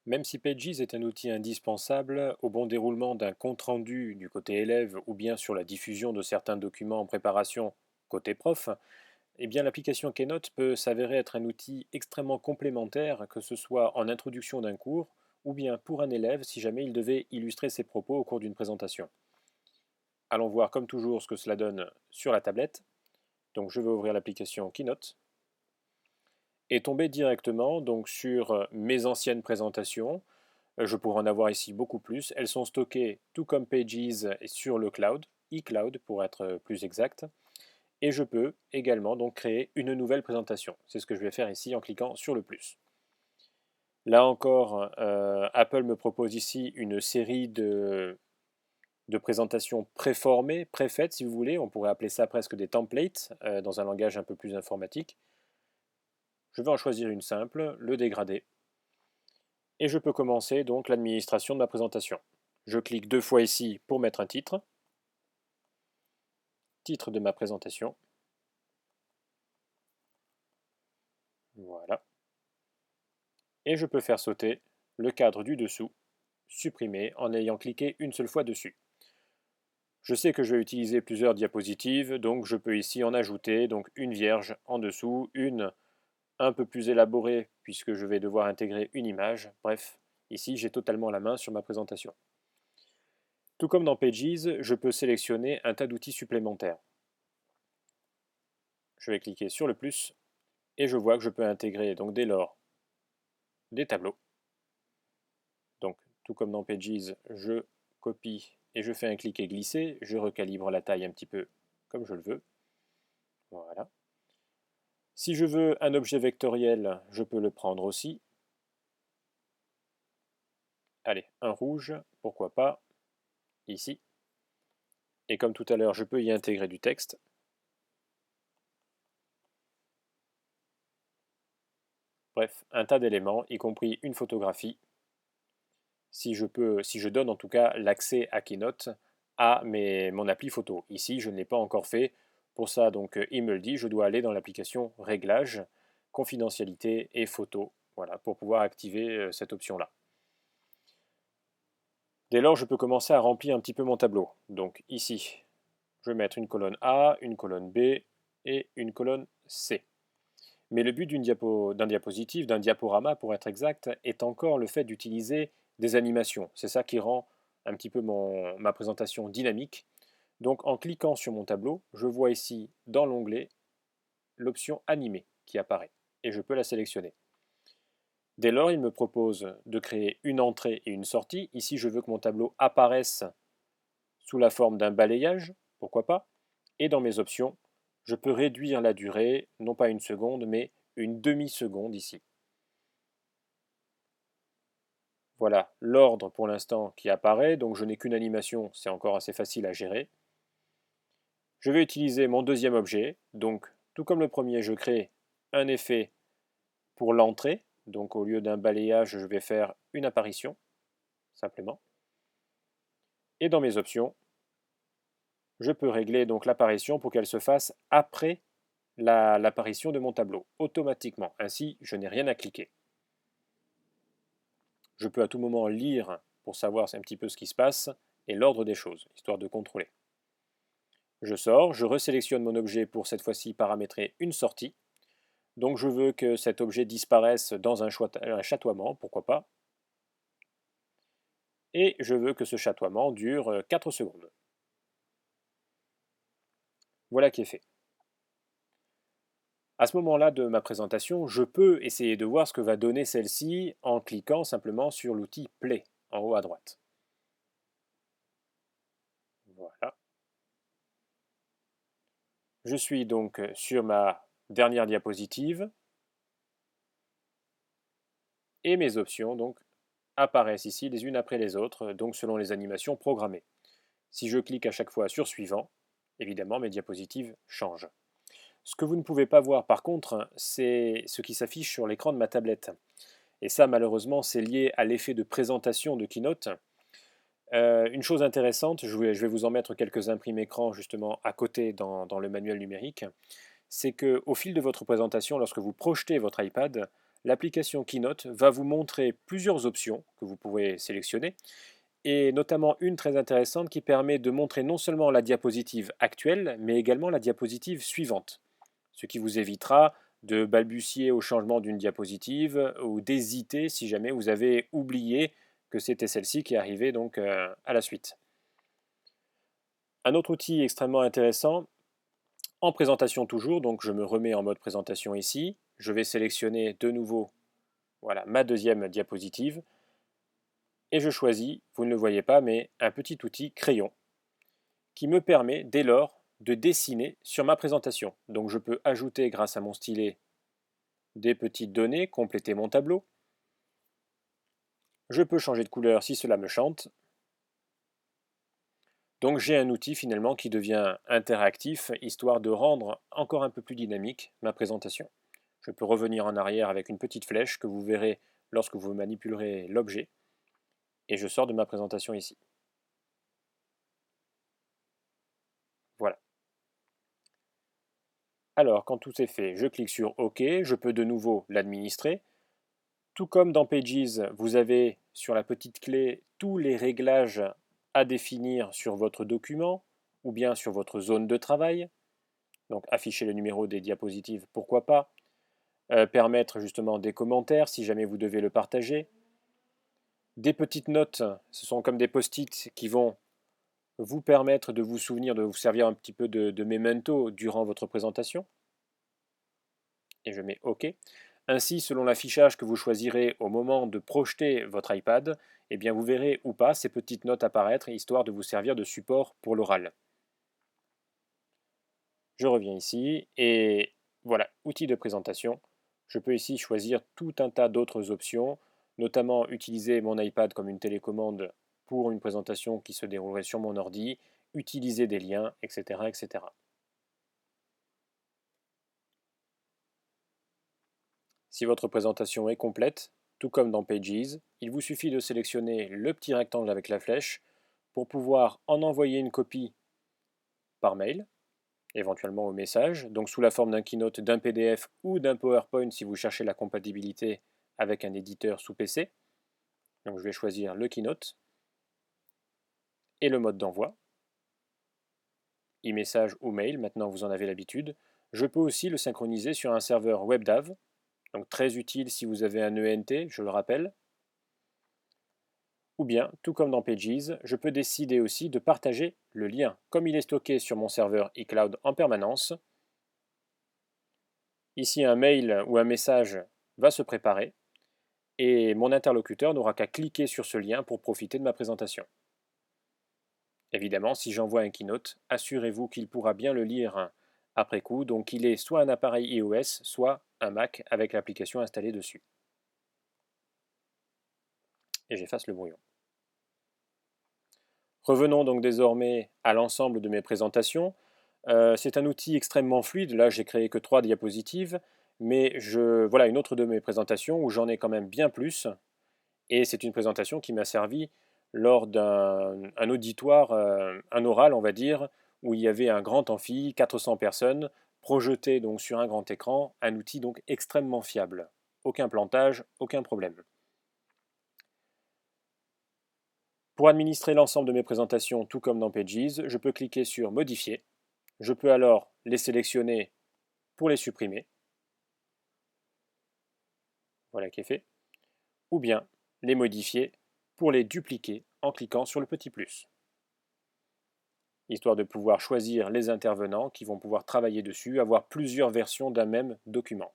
Même si Pages est un outil indispensable au bon déroulement d'un compte-rendu du côté élève ou bien sur la diffusion de certains documents en préparation côté prof, eh bien l'application Keynote peut s'avérer être un outil extrêmement complémentaire, que ce soit en introduction d'un cours ou bien pour un élève si jamais il devait illustrer ses propos au cours d'une présentation. Allons voir comme toujours ce que cela donne sur la tablette. Donc je vais ouvrir l'application Keynote et tomber directement donc sur mes anciennes présentations. Je pourrais en avoir ici beaucoup plus. Elles sont stockées tout comme Pages sur le cloud, eCloud pour être plus exact. Et je peux également donc créer une nouvelle présentation. C'est ce que je vais faire ici en cliquant sur le plus. Là encore, Apple me propose ici une série de présentations préformées, préfaites si vous voulez. On pourrait appeler ça presque des templates dans un langage un peu plus informatique. Je vais en choisir une simple, le dégrader. Et je peux commencer donc l'administration de ma présentation. Je clique deux fois ici pour mettre un titre. Titre de ma présentation. Voilà. Et je peux faire sauter le cadre du dessous, supprimer en ayant cliqué une seule fois dessus. Je sais que je vais utiliser plusieurs diapositives, donc je peux ici en ajouter donc une vierge en dessous, une un peu plus élaborée puisque je vais devoir intégrer une image. Bref, ici j'ai totalement la main sur ma présentation. Tout comme dans Pages, je peux sélectionner un tas d'outils supplémentaires. Je vais cliquer sur le plus et je vois que je peux intégrer donc dès lors des tableaux. Donc tout comme dans Pages, je copie et je fais un clic et glisser, je recalibre la taille un petit peu comme je le veux. Voilà. Si je veux un objet vectoriel, je peux le prendre aussi. Allez, un rouge, pourquoi pas, ici. Et comme tout à l'heure, je peux y intégrer du texte. Bref, un tas d'éléments, y compris une photographie, si je donne en tout cas l'accès à Keynote à mon appli photo. Ici, je ne l'ai pas encore fait. Pour ça, donc, il me le dit, je dois aller dans l'application Réglages, confidentialité et photo, voilà, pour pouvoir activer cette option-là. Dès lors, je peux commencer à remplir un petit peu mon tableau. Donc ici, je vais mettre une colonne A, une colonne B et une colonne C. Mais le but d'un diapositive, d'un diaporama pour être exact, est encore le fait d'utiliser des animations. C'est ça qui rend un petit peu ma présentation dynamique. Donc en cliquant sur mon tableau, je vois ici dans l'onglet l'option animer qui apparaît et je peux la sélectionner. Dès lors, il me propose de créer une entrée et une sortie. Ici, je veux que mon tableau apparaisse sous la forme d'un balayage, pourquoi pas. Et dans mes options, je peux réduire la durée, non pas une seconde, mais une demi-seconde ici. Voilà l'ordre pour l'instant qui apparaît, donc je n'ai qu'une animation, c'est encore assez facile à gérer. Je vais utiliser mon deuxième objet, donc tout comme le premier, je crée un effet pour l'entrée, donc au lieu d'un balayage, je vais faire une apparition, simplement. Et dans mes options, je peux régler donc l'apparition pour qu'elle se fasse après l'apparition de mon tableau, automatiquement. Ainsi, je n'ai rien à cliquer. Je peux à tout moment lire pour savoir un petit peu ce qui se passe et l'ordre des choses, histoire de contrôler. Je sors, je resélectionne mon objet pour cette fois-ci paramétrer une sortie. Donc je veux que cet objet disparaisse dans un chatoiement, pourquoi pas. Et je veux que ce chatoiement dure 4 secondes. Voilà qui est fait. À ce moment-là de ma présentation, je peux essayer de voir ce que va donner celle-ci en cliquant simplement sur l'outil Play en haut à droite. Voilà. Je suis donc sur ma dernière diapositive et mes options donc apparaissent ici les unes après les autres, donc selon les animations programmées. Si je clique à chaque fois sur suivant, évidemment mes diapositives changent. Ce que vous ne pouvez pas voir par contre, c'est ce qui s'affiche sur l'écran de ma tablette. Et ça malheureusement c'est lié à l'effet de présentation de Keynote. Une chose intéressante, je vais vous en mettre quelques imprimés écran justement à côté dans le manuel numérique, c'est qu'au fil de votre présentation, lorsque vous projetez votre iPad, l'application Keynote va vous montrer plusieurs options que vous pouvez sélectionner, et notamment une très intéressante qui permet de montrer non seulement la diapositive actuelle, mais également la diapositive suivante, ce qui vous évitera de balbutier au changement d'une diapositive ou d'hésiter si jamais vous avez oublié que c'était celle-ci qui arrivait donc à la suite. Un autre outil extrêmement intéressant, en présentation toujours, donc je me remets en mode présentation ici, je vais sélectionner de nouveau voilà, ma deuxième diapositive, et je choisis, vous ne le voyez pas, mais un petit outil crayon qui me permet dès lors de dessiner sur ma présentation. Donc je peux ajouter grâce à mon stylet des petites données, compléter mon tableau. Je peux changer de couleur si cela me chante. Donc j'ai un outil finalement qui devient interactif, histoire de rendre encore un peu plus dynamique ma présentation. Je peux revenir en arrière avec une petite flèche que vous verrez lorsque vous manipulerez l'objet. Et je sors de ma présentation ici. Voilà. Alors, quand tout est fait, je clique sur OK, je peux de nouveau l'administrer. Tout comme dans Pages, vous avez sur la petite clé tous les réglages à définir sur votre document ou bien sur votre zone de travail. Donc afficher le numéro des diapositives, pourquoi pas. Permettre justement des commentaires si jamais vous devez le partager. Des petites notes, ce sont comme des post-it qui vont vous permettre de vous souvenir, de vous servir un petit peu de memento durant votre présentation. Et je mets OK. Ainsi, selon l'affichage que vous choisirez au moment de projeter votre iPad, eh bien vous verrez ou pas ces petites notes apparaître, histoire de vous servir de support pour l'oral. Je reviens ici et voilà, outil de présentation. Je peux ici choisir tout un tas d'autres options, notamment utiliser mon iPad comme une télécommande pour une présentation qui se déroulerait sur mon ordi, utiliser des liens, etc. etc. Si votre présentation est complète, tout comme dans Pages, il vous suffit de sélectionner le petit rectangle avec la flèche pour pouvoir en envoyer une copie par mail, éventuellement au message, donc sous la forme d'un Keynote, d'un PDF ou d'un PowerPoint si vous cherchez la compatibilité avec un éditeur sous PC. Donc je vais choisir le Keynote et le mode d'envoi, e-message ou mail, maintenant vous en avez l'habitude. Je peux aussi le synchroniser sur un serveur WebDAV, donc très utile si vous avez un ENT, je le rappelle. Ou bien, tout comme dans Pages, je peux décider aussi de partager le lien. Comme il est stocké sur mon serveur iCloud en permanence, ici un mail ou un message va se préparer et mon interlocuteur n'aura qu'à cliquer sur ce lien pour profiter de ma présentation. Évidemment, si j'envoie un keynote, assurez-vous qu'il pourra bien le lire après coup, donc il est soit un appareil iOS, soit un Mac avec l'application installée dessus. Et j'efface le brouillon. Revenons donc désormais à l'ensemble de mes présentations. C'est un outil extrêmement fluide, là j'ai créé que 3 diapositives, mais voilà une autre de mes présentations où j'en ai quand même bien plus, et c'est une présentation qui m'a servi lors d'un auditoire, un oral on va dire, où il y avait un grand amphi, 400 personnes, projetées donc sur un grand écran, un outil donc extrêmement fiable. Aucun plantage, aucun problème. Pour administrer l'ensemble de mes présentations, tout comme dans Pages, je peux cliquer sur Modifier. Je peux alors les sélectionner pour les supprimer. Voilà qui est fait. Ou bien les modifier pour les dupliquer en cliquant sur le petit plus. Histoire de pouvoir choisir les intervenants qui vont pouvoir travailler dessus, avoir plusieurs versions d'un même document.